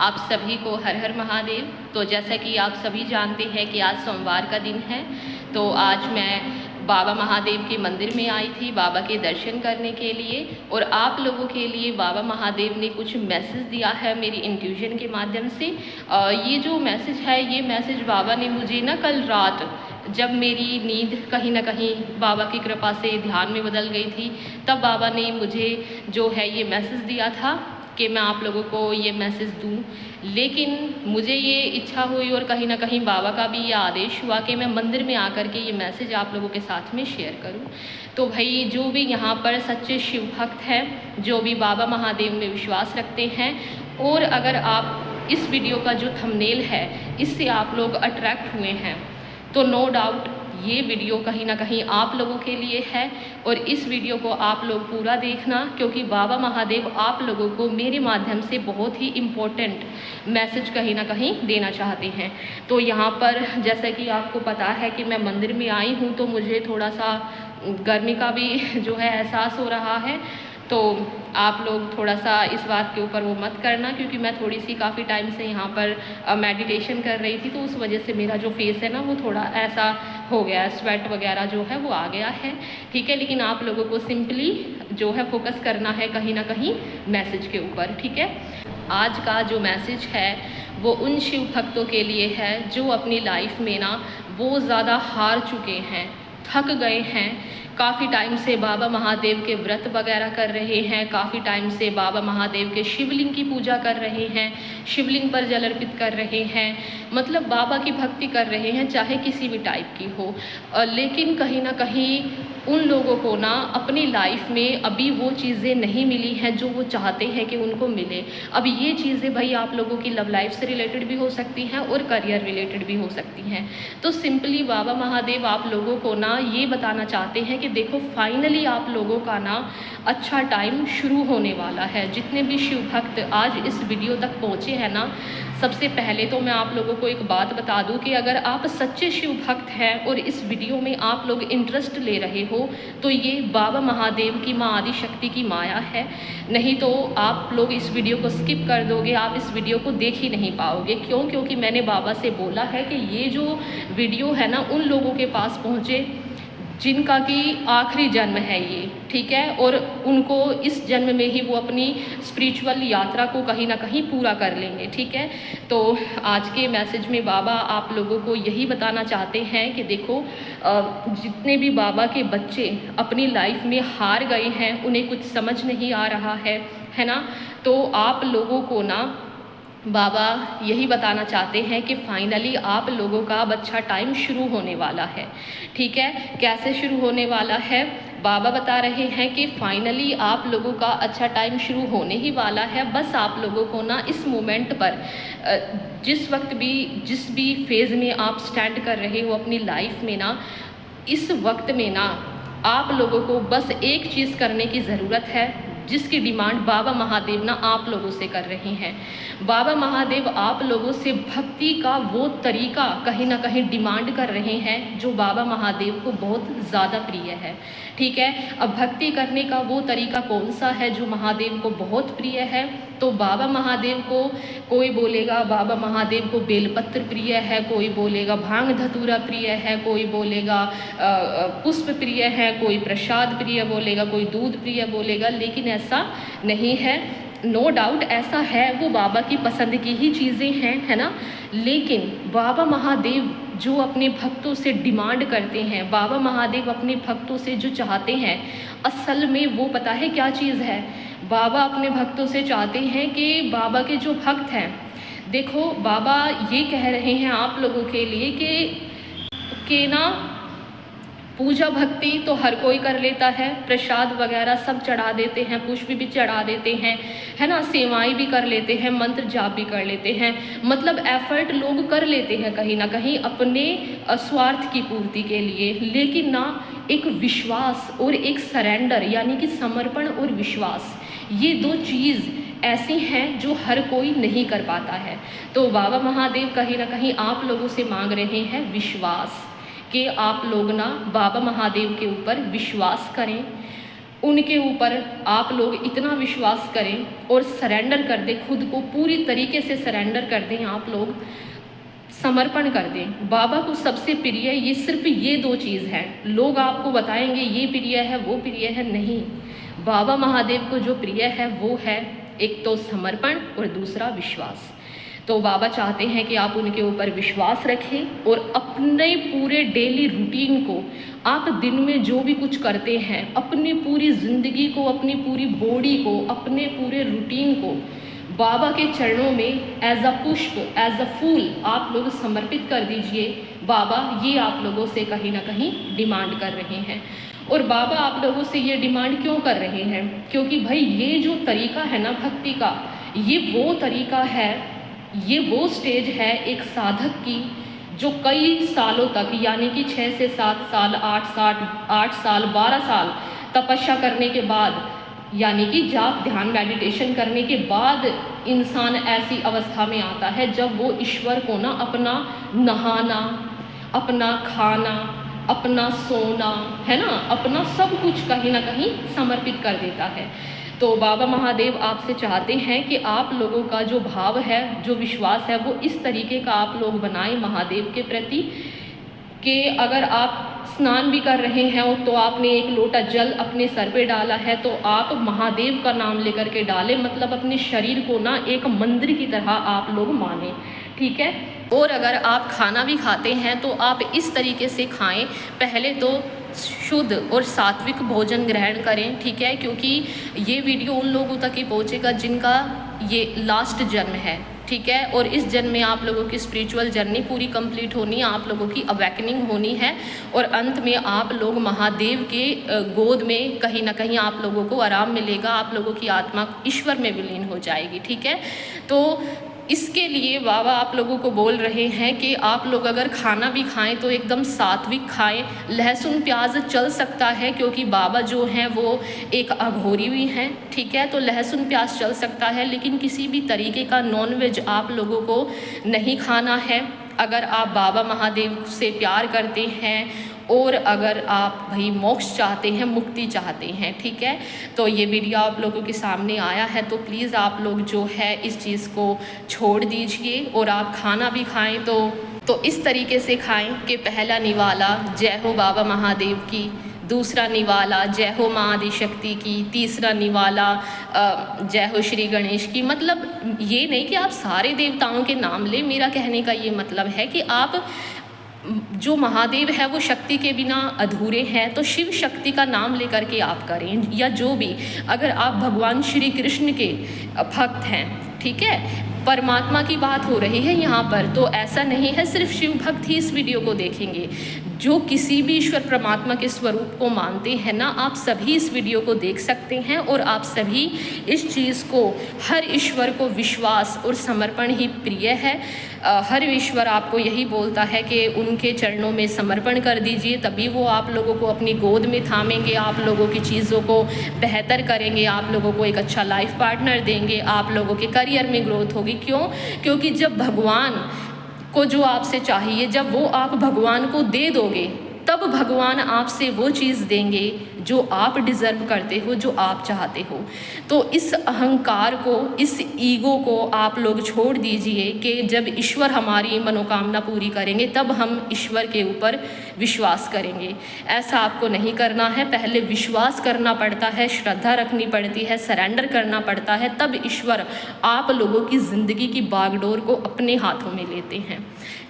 आप सभी को हर हर महादेव। तो जैसा कि आप सभी जानते हैं कि आज सोमवार का दिन है, तो आज मैं बाबा महादेव के मंदिर में आई थी बाबा के दर्शन करने के लिए। और आप लोगों के लिए बाबा महादेव ने कुछ मैसेज दिया है मेरी इंट्यूशन के माध्यम से। ये जो मैसेज है, ये मैसेज बाबा ने मुझे ना कल रात, जब मेरी नींद कहीं ना कहीं बाबा की कृपा से ध्यान में बदल गई थी, तब बाबा ने मुझे जो है ये मैसेज दिया था कि मैं आप लोगों को ये मैसेज दूं। लेकिन मुझे ये इच्छा हुई और कहीं ना कहीं बाबा का भी ये आदेश हुआ कि मैं मंदिर में आकर के ये मैसेज आप लोगों के साथ में शेयर करूं। तो भाई, जो भी यहाँ पर सच्चे शिव भक्त हैं, जो भी बाबा महादेव में विश्वास रखते हैं, और अगर आप इस वीडियो का जो थंबनेल है इससे आप लोग अट्रैक्ट हुए हैं, तो नो डाउट ये वीडियो कहीं ना कहीं आप लोगों के लिए है। और इस वीडियो को आप लोग पूरा देखना, क्योंकि बाबा महादेव आप लोगों को मेरे माध्यम से बहुत ही इम्पोर्टेंट मैसेज कहीं ना कहीं देना चाहते हैं। तो यहाँ पर जैसा कि आपको पता है कि मैं मंदिर में आई हूँ, तो मुझे थोड़ा सा गर्मी का भी जो है एहसास हो रहा है। तो आप लोग थोड़ा सा इस बात के ऊपर वो मत करना, क्योंकि मैं थोड़ी सी काफ़ी टाइम से यहाँ पर मेडिटेशन कर रही थी, तो उस वजह से मेरा जो फेस है ना वो थोड़ा ऐसा हो गया, स्वेट वगैरह जो है वो आ गया है, ठीक है। लेकिन आप लोगों को सिंपली जो है फोकस करना है कहीं ना कहीं मैसेज के ऊपर, ठीक है। आज का जो मैसेज है वो उन शिव भक्तों के लिए है जो अपनी लाइफ में ना बहुत ज़्यादा हार चुके हैं, थक गए हैं, काफ़ी टाइम से बाबा महादेव के व्रत वगैरह कर रहे हैं, काफ़ी टाइम से बाबा महादेव के शिवलिंग की पूजा कर रहे हैं, शिवलिंग पर जल अर्पित कर रहे हैं, मतलब बाबा की भक्ति कर रहे हैं, चाहे किसी भी टाइप की हो। लेकिन कहीं ना कहीं उन लोगों को ना अपनी लाइफ में अभी वो चीज़ें नहीं मिली हैं जो वो चाहते हैं कि उनको मिले। अब ये चीज़ें भाई आप लोगों की लव लाइफ से रिलेटेड भी हो सकती हैं और करियर रिलेटेड भी हो सकती हैं। तो सिंपली बाबा महादेव आप लोगों को ना ये बताना चाहते हैं कि देखो, फाइनली आप लोगों का ना अच्छा टाइम शुरू होने वाला है। जितने भी शिव भक्त आज इस वीडियो तक पहुँचे हैं ना, सबसे पहले तो मैं आप लोगों को एक बात बता दूं कि अगर आप सच्चे शिव भक्त हैं और इस वीडियो में आप लोग इंटरेस्ट ले रहे हो, तो ये बाबा महादेव की माँ आदि शक्ति की माया है। नहीं तो आप लोग इस वीडियो को स्किप कर दोगे, आप इस वीडियो को देख ही नहीं पाओगे। क्यों? क्योंकि मैंने बाबा से बोला है कि ये जो वीडियो है ना उन लोगों के पास पहुँचे जिनका कि आखिरी जन्म है ये, ठीक है, और उनको इस जन्म में ही वो अपनी स्पिरिचुअल यात्रा को कहीं ना कहीं पूरा कर लेंगे, ठीक है। तो आज के मैसेज में बाबा आप लोगों को यही बताना चाहते हैं कि देखो, जितने भी बाबा के बच्चे अपनी लाइफ में हार गए हैं, उन्हें कुछ समझ नहीं आ रहा है ना, तो आप लोगों को ना बाबा यही बताना चाहते हैं कि फाइनली आप लोगों का अब अच्छा टाइम शुरू होने वाला है, ठीक है। कैसे शुरू होने वाला है? बाबा बता रहे हैं कि फाइनली आप लोगों का अच्छा टाइम शुरू होने ही वाला है। बस आप लोगों को ना इस मोमेंट पर जिस वक्त भी, जिस भी फेज़ में आप स्टैंड कर रहे हो अपनी लाइफ में ना, इस वक्त में ना आप लोगों को बस एक चीज़ करने की ज़रूरत है, जिसकी डिमांड बाबा महादेव ना आप लोगों से कर रहे हैं। बाबा महादेव आप लोगों से भक्ति का वो तरीका कहीं ना कहीं डिमांड कर रहे हैं जो बाबा महादेव को बहुत ज़्यादा प्रिय है, ठीक है। अब भक्ति करने का वो तरीका कौन सा है जो महादेव को बहुत प्रिय है? तो बाबा महादेव को, कोई बोलेगा बाबा महादेव को बेलपत्र प्रिय है, कोई बोलेगा भांग धतूरा प्रिय है, कोई बोलेगा पुष्प प्रिय है, कोई प्रसाद प्रिय बोलेगा, कोई दूध प्रिय बोलेगा। लेकिन ऐसा नहीं है, नो डाउट ऐसा है, वो बाबा की पसंद की ही चीज़ें हैं, है ना। लेकिन बाबा महादेव जो अपने भक्तों से डिमांड करते हैं, बाबा महादेव अपने भक्तों से जो चाहते हैं, असल में वो पता है क्या चीज़ है? बाबा अपने भक्तों से चाहते हैं कि बाबा के जो भक्त हैं, देखो बाबा ये कह रहे हैं आप लोगों के लिए कि ना पूजा भक्ति तो हर कोई कर लेता है, प्रसाद वगैरह सब चढ़ा देते हैं, पुष्प भी चढ़ा देते हैं, है ना, सेवाएं भी कर लेते हैं, मंत्र जाप भी कर लेते हैं, मतलब एफर्ट लोग कर लेते हैं कहीं ना कहीं अपने स्वार्थ की पूर्ति के लिए। लेकिन ना एक विश्वास और एक सरेंडर, यानी कि समर्पण और विश्वास, ये दो चीज़ ऐसी हैं जो हर कोई नहीं कर पाता है। तो बाबा महादेव कहीं ना कहीं आप लोगों से मांग रहे हैं विश्वास, कि आप लोग ना बाबा महादेव के ऊपर विश्वास करें, उनके ऊपर आप लोग इतना विश्वास करें और सरेंडर कर दें, खुद को पूरी तरीके से सरेंडर कर दें, आप लोग समर्पण कर दें। बाबा को सबसे प्रिय ये सिर्फ ये दो चीज़ है। लोग आपको बताएंगे ये प्रिय है वो प्रिय है, नहीं। बाबा महादेव को जो प्रिय है वो है एक तो समर्पण और दूसरा विश्वास। तो बाबा चाहते हैं कि आप उनके ऊपर विश्वास रखें और अपने पूरे डेली रूटीन को, आप दिन में जो भी कुछ करते हैं, अपनी पूरी ज़िंदगी को, अपनी पूरी बॉडी को, अपने पूरे रूटीन को बाबा के चरणों में एज अ पुष्प, एज अ फूल आप लोग समर्पित कर दीजिए। बाबा ये आप लोगों से कहीं ना कहीं डिमांड कर रहे हैं। और बाबा आप लोगों से ये डिमांड क्यों कर रहे हैं? क्योंकि भाई ये जो तरीका है ना भक्ति का, ये वो तरीका है, ये वो स्टेज है एक साधक की जो कई सालों तक, यानी कि 6 से 7 साल, 8 साल 12 साल तपस्या करने के बाद, यानी कि जाप ध्यान मेडिटेशन करने के बाद इंसान ऐसी अवस्था में आता है जब वो ईश्वर को ना अपना नहाना, अपना खाना, अपना सोना, है ना, अपना सब कुछ कहीं ना कहीं समर्पित कर देता है। तो बाबा महादेव आपसे चाहते हैं कि आप लोगों का जो भाव है, जो विश्वास है, वो इस तरीके का आप लोग बनाएं महादेव के प्रति कि अगर आप स्नान भी कर रहे हैं तो आपने एक लोटा जल अपने सर पे डाला है तो आप महादेव का नाम लेकर के डालें, मतलब अपने शरीर को ना एक मंदिर की तरह आप लोग माने, ठीक है। और अगर आप खाना भी खाते हैं तो आप इस तरीके से खाएं, पहले तो शुद्ध और सात्विक भोजन ग्रहण करें, ठीक है, क्योंकि ये वीडियो उन लोगों तक ही पहुंचेगा जिनका ये लास्ट जन्म है, ठीक है। और इस जन्म में आप लोगों की स्पिरिचुअल जर्नी पूरी कंप्लीट होनी है, आप लोगों की अवेकनिंग होनी है और अंत में आप लोग महादेव के गोद में कहीं ना कहीं आप लोगों को आराम मिलेगा, आप लोगों की आत्मा ईश्वर में विलीन हो जाएगी, ठीक है। तो इसके लिए बाबा आप लोगों को बोल रहे हैं कि आप लोग अगर खाना भी खाएं तो एकदम सात्विक खाएं। लहसुन प्याज चल सकता है क्योंकि बाबा जो हैं वो एक अघोरी भी हैं, ठीक है, तो लहसुन प्याज चल सकता है, लेकिन किसी भी तरीके का नॉनवेज आप लोगों को नहीं खाना है। अगर आप बाबा महादेव से प्यार करते हैं और अगर आप भाई मोक्ष चाहते हैं, मुक्ति चाहते हैं, ठीक है, तो ये वीडियो आप लोगों के सामने आया है तो प्लीज़ आप लोग जो है इस चीज़ को छोड़ दीजिए और आप खाना भी खाएं तो इस तरीके से खाएं कि पहला निवाला जय हो बाबा महादेव की, दूसरा निवाला जय हो माँ आदिशक्ति की, तीसरा निवाला जय हो श्री गणेश की। मतलब ये नहीं कि आप सारे देवताओं के नाम लें, मेरा कहने का ये मतलब है कि आप जो महादेव है वो शक्ति के बिना अधूरे हैं, तो शिव शक्ति का नाम लेकर के आप करें, या जो भी, अगर आप भगवान श्री कृष्ण के भक्त हैं, ठीक है, परमात्मा की बात हो रही है यहाँ पर, तो ऐसा नहीं है सिर्फ शिव भक्त ही इस वीडियो को देखेंगे। जो किसी भी ईश्वर परमात्मा के स्वरूप को मानते हैं ना, आप सभी इस वीडियो को देख सकते हैं और आप सभी इस चीज़ को, हर ईश्वर को विश्वास और समर्पण ही प्रिय है। हर ईश्वर आपको यही बोलता है कि उनके चरणों में समर्पण कर दीजिए, तभी वो आप लोगों को अपनी गोद में थामेंगे, आप लोगों की चीज़ों को बेहतर करेंगे, आप लोगों को एक अच्छा लाइफ पार्टनर देंगे, आप लोगों के करियर में ग्रोथ होगी। क्यों? क्योंकि जब भगवान को जो आपसे चाहिए, जब वो आप भगवान को दे दोगे, तब भगवान आपसे वो चीज़ देंगे जो आप डिज़र्व करते हो, जो आप चाहते हो। तो इस अहंकार को, इस ईगो को आप लोग छोड़ दीजिए कि जब ईश्वर हमारी मनोकामना पूरी करेंगे तब हम ईश्वर के ऊपर विश्वास करेंगे। ऐसा आपको नहीं करना है। पहले विश्वास करना पड़ता है, श्रद्धा रखनी पड़ती है, सरेंडर करना पड़ता है, तब ईश्वर आप लोगों की ज़िंदगी की बागडोर को अपने हाथों में लेते हैं,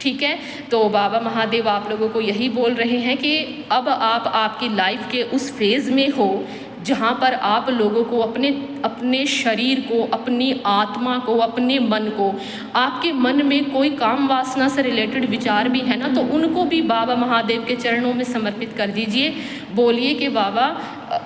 ठीक है। तो बाबा महादेव आप लोगों को यही बोल रहे हैं कि अब आप आपकी लाइफ के उस फेज़ में हो जहाँ पर आप लोगों को अपने शरीर को, अपनी आत्मा को, अपने मन को, आपके मन में कोई काम वासना से रिलेटेड विचार भी है ना, तो उनको भी बाबा महादेव के चरणों में समर्पित कर दीजिए। बोलिए कि बाबा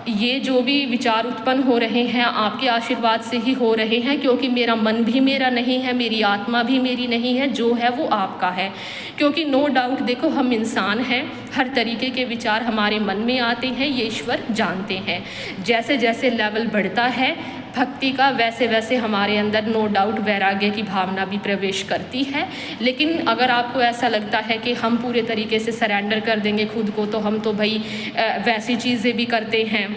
ये जो भी विचार उत्पन्न हो रहे हैं आपके आशीर्वाद से ही हो रहे हैं, क्योंकि मेरा मन भी मेरा नहीं है, मेरी आत्मा भी मेरी नहीं है, जो है वो आपका है। क्योंकि नो डाउट देखो, हम इंसान हैं, हर तरीके के विचार हमारे मन में आते हैं, ये ईश्वर जानते हैं। जैसे जैसे लेवल बढ़ता है भक्ति का, वैसे वैसे हमारे अंदर नो डाउट वैराग्य की भावना भी प्रवेश करती है। लेकिन अगर आपको ऐसा लगता है कि हम पूरे तरीके से सरेंडर कर देंगे खुद को, तो हम तो भाई वैसी चीज़ें भी करते हैं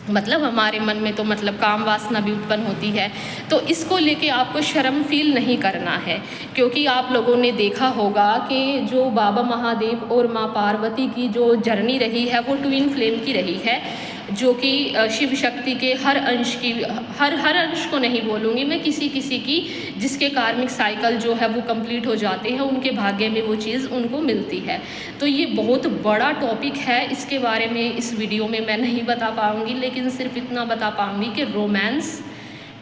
मतलब हमारे मन में तो मतलब काम वासना भी उत्पन्न होती है। तो इसको लेके आपको शर्म फील नहीं करना है, क्योंकि आप लोगों ने देखा होगा कि जो बाबा महादेव और माँ पार्वती की जो जर्नी रही है वो ट्विन फ्लेम की रही है, जो कि शिव शक्ति के हर अंश की, हर अंश को नहीं बोलूँगी मैं, किसी की जिसके कार्मिक साइकिल जो है वो कंप्लीट हो जाते हैं, उनके भाग्य में वो चीज़ उनको मिलती है। तो ये बहुत बड़ा टॉपिक है, इसके बारे में इस वीडियो में मैं नहीं बता पाऊँगी, लेकिन सिर्फ इतना बता पाऊँगी कि रोमांस,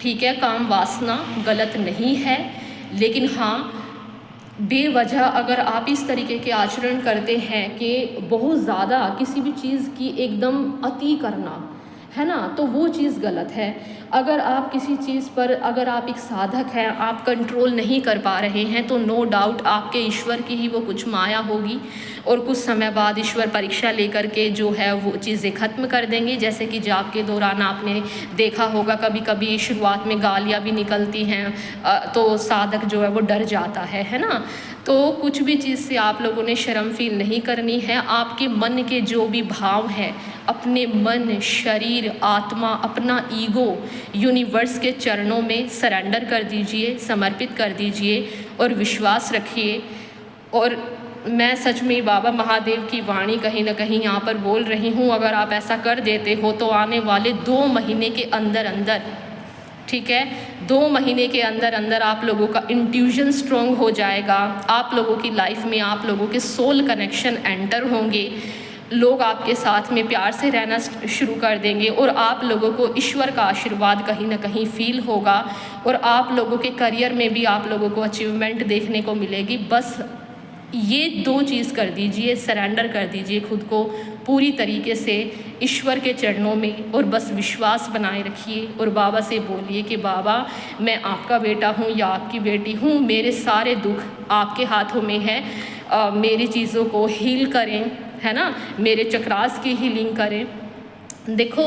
ठीक है, काम वासना गलत नहीं है, लेकिन हाँ बेवजह अगर आप इस तरीके के आचरण करते हैं कि बहुत ज़्यादा किसी भी चीज़ की एकदम अति करना है ना, तो वो चीज़ गलत है। अगर आप किसी चीज़ पर, अगर आप एक साधक हैं, आप कंट्रोल नहीं कर पा रहे हैं, तो नो डाउट आपके ईश्वर की ही वो कुछ माया होगी और कुछ समय बाद ईश्वर परीक्षा लेकर के जो है वो चीज़ें ख़त्म कर देंगे। जैसे कि जाप के दौरान आपने देखा होगा कभी कभी शुरुआत में गालियाँ भी निकलती हैं, तो साधक जो है वो डर जाता है ना। तो कुछ भी चीज़ से आप लोगों ने शर्म फील नहीं करनी है। आपके मन के जो भी भाव हैं, अपने मन, शरीर, आत्मा, अपना ईगो यूनिवर्स के चरणों में सरेंडर कर दीजिए, समर्पित कर दीजिए और विश्वास रखिए। और मैं सच में बाबा महादेव की वाणी कहीं ना कहीं यहाँ पर बोल रही हूँ, अगर आप ऐसा कर देते हो तो आने वाले 2 महीने के अंदर अंदर, ठीक है, 2 महीने के अंदर अंदर आप लोगों का इंट्यूजन स्ट्रॉन्ग हो जाएगा। आप लोगों की लाइफ में आप लोगों के सोल कनेक्शन एंटर होंगे, लोग आपके साथ में प्यार से रहना शुरू कर देंगे और आप लोगों को ईश्वर का आशीर्वाद कहीं ना कहीं फील होगा और आप लोगों के करियर में भी आप लोगों को अचीवमेंट देखने को मिलेगी। बस ये 2 चीज़ कर दीजिए, सरेंडर कर दीजिए खुद को पूरी तरीके से ईश्वर के चरणों में और बस विश्वास बनाए रखिए और बाबा से बोलिए कि बाबा मैं आपका बेटा हूँ या आपकी बेटी हूँ, मेरे सारे दुख आपके हाथों में है, मेरी चीज़ों को हील करें, है ना, मेरे चक्रास की हीलिंग करें। देखो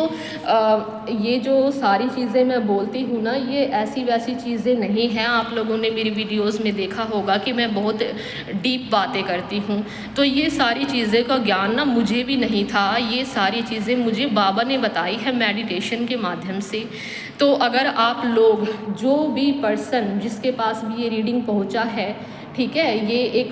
ये जो सारी चीज़ें मैं बोलती हूँ ना, ये ऐसी वैसी चीज़ें नहीं हैं। आप लोगों ने मेरी वीडियोस में देखा होगा कि मैं बहुत डीप बातें करती हूँ, तो ये सारी चीज़ें का ज्ञान ना मुझे भी नहीं था। ये सारी चीज़ें मुझे बाबा ने बताई है मेडिटेशन के माध्यम से। तो अगर आप लोग, जो भी पर्सन जिसके पास भी ये रीडिंग पहुँचा है, ठीक है, ये एक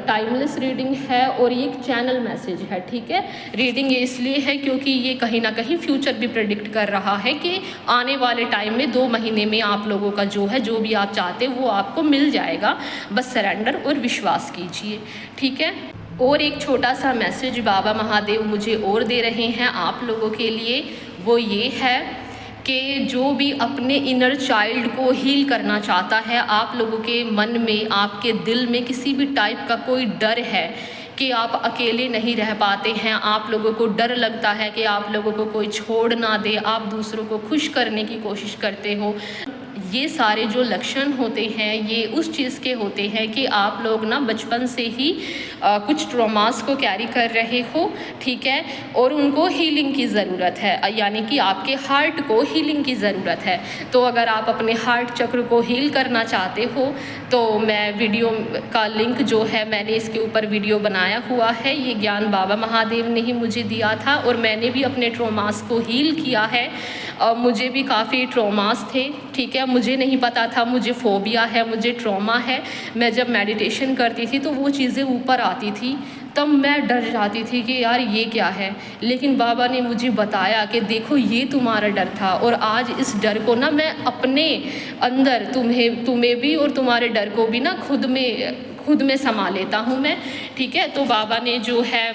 टाइमलेस रीडिंग है और ये एक चैनल मैसेज है, ठीक है। रीडिंग ये इसलिए है क्योंकि ये कहीं ना कहीं फ्यूचर भी प्रेडिक्ट कर रहा है कि आने वाले टाइम में 2 महीने में आप लोगों का जो है, जो भी आप चाहते हो वो आपको मिल जाएगा। बस सरेंडर और विश्वास कीजिए, ठीक है। और एक छोटा सा मैसेज बाबा महादेव मुझे और दे रहे हैं आप लोगों के लिए, वो ये है कि जो भी अपने इनर चाइल्ड को हील करना चाहता है, आप लोगों के मन में, आपके दिल में किसी भी टाइप का कोई डर है कि आप अकेले नहीं रह पाते हैं, आप लोगों को डर लगता है कि आप लोगों को कोई छोड़ ना दे, आप दूसरों को खुश करने की कोशिश करते हो, ये सारे जो लक्षण होते हैं ये उस चीज़ के होते हैं कि आप लोग ना बचपन से ही कुछ ट्रॉमास को कैरी कर रहे हो, ठीक है, और उनको हीलिंग की ज़रूरत है, यानी कि आपके हार्ट को हीलिंग की ज़रूरत है। तो अगर आप अपने हार्ट चक्र को हील करना चाहते हो तो मैं वीडियो का लिंक जो है, मैंने इसके ऊपर वीडियो बनाया हुआ है। ये ज्ञान बाबा महादेव ने ही मुझे दिया था और मैंने भी अपने ट्रॉमास को हील किया है। मुझे भी काफ़ी ट्रॉमास थे, ठीक है, मुझे नहीं पता था मुझे फोबिया है, मुझे ट्रॉमा है। मैं जब मेडिटेशन करती थी तो वो चीज़ें ऊपर आती थी, तब मैं डर जाती थी कि यार ये क्या है, लेकिन बाबा ने मुझे बताया कि देखो ये तुम्हारा डर था और आज इस डर को ना मैं अपने अंदर, तुम्हें भी और तुम्हारे डर को भी ना खुद में समा लेता हूँ मैं, ठीक है। तो बाबा ने जो है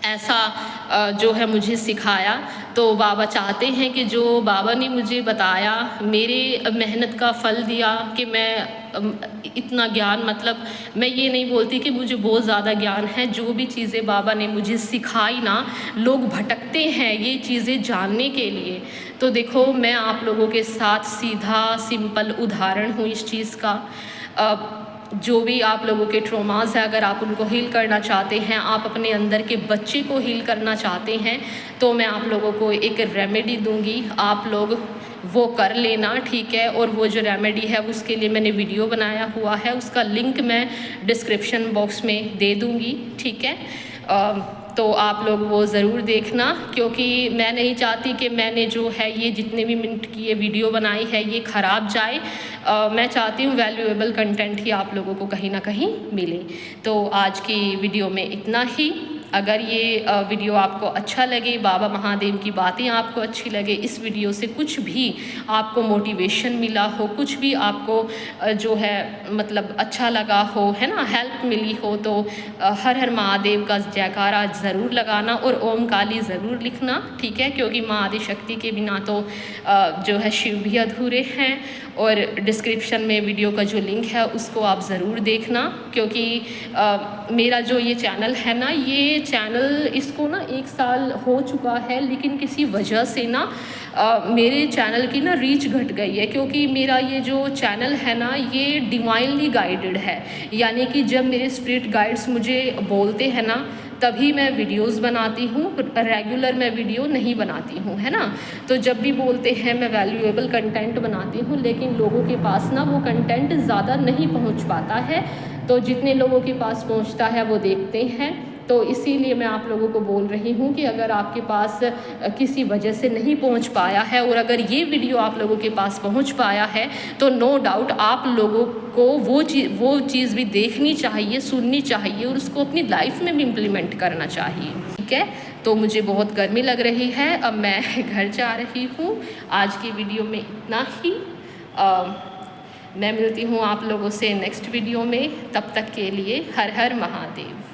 ऐसा जो है मुझे सिखाया, तो बाबा चाहते हैं कि जो बाबा ने मुझे बताया, मेरे मेहनत का फल दिया कि मैं इतना ज्ञान, मतलब मैं ये नहीं बोलती कि मुझे बहुत ज़्यादा ज्ञान है, जो भी चीज़ें बाबा ने मुझे सिखाई ना, लोग भटकते हैं ये चीज़ें जानने के लिए। तो देखो मैं आप लोगों के साथ सीधा सिंपल उदाहरण हूँ इस चीज़ का। जो भी आप लोगों के ट्रॉमास हैं, अगर आप उनको हील करना चाहते हैं, आप अपने अंदर के बच्चे को हील करना चाहते हैं, तो मैं आप लोगों को एक रेमेडी दूंगी, आप लोग वो कर लेना, ठीक है। और वो जो रेमेडी है उसके लिए मैंने वीडियो बनाया हुआ है, उसका लिंक मैं डिस्क्रिप्शन बॉक्स में दे दूंगी, ठीक है। तो आप लोग वो ज़रूर देखना, क्योंकि मैं नहीं चाहती कि मैंने जो है ये जितने भी मिनट की ये वीडियो बनाई है ये ख़राब जाए। मैं चाहती हूँ वैल्यूएबल कंटेंट ही आप लोगों को कहीं ना कहीं मिले। तो आज की वीडियो में इतना ही। अगर ये वीडियो आपको अच्छा लगे, बाबा महादेव की बातें आपको अच्छी लगे, इस वीडियो से कुछ भी आपको मोटिवेशन मिला हो, कुछ भी आपको जो है मतलब अच्छा लगा हो, है ना, हेल्प मिली हो, तो हर हर महादेव का जयकारा ज़रूर लगाना और ओम काली ज़रूर लिखना, ठीक है, क्योंकि माँ आदिशक्ति के बिना तो जो है शिव भी अधूरे हैं। और डिस्क्रिप्शन में वीडियो का जो लिंक है उसको आप ज़रूर देखना, क्योंकि मेरा जो ये चैनल है ना, ये चैनल इसको ना 1 साल हो चुका है, लेकिन किसी वजह से ना मेरे चैनल की ना रीच घट गई है, क्योंकि मेरा ये जो चैनल है ना ये डिवाइनली गाइडेड है। यानी कि जब मेरे स्पिरिट गाइड्स मुझे बोलते हैं ना तभी मैं वीडियोस बनाती हूँ, रेगुलर मैं वीडियो नहीं बनाती हूँ, है ना। तो जब भी बोलते हैं मैं वैल्यूएबल कंटेंट बनाती हूँ, लेकिन लोगों के पास ना वो कंटेंट ज़्यादा नहीं पहुँच पाता है। तो जितने लोगों के पास पहुँचता है वो देखते हैं। तो इसीलिए मैं आप लोगों को बोल रही हूँ कि अगर आपके पास किसी वजह से नहीं पहुँच पाया है और अगर ये वीडियो आप लोगों के पास पहुँच पाया है तो नो डाउट आप लोगों को वो चीज़ भी देखनी चाहिए, सुननी चाहिए और उसको अपनी लाइफ में भी इम्प्लीमेंट करना चाहिए, ठीक है। तो मुझे बहुत गर्मी लग रही है, अब मैं घर जा रही हूँ। आज की वीडियो में इतना ही। मैं मिलती हूँ आप लोगों से नेक्स्ट वीडियो में, तब तक के लिए हर हर महादेव।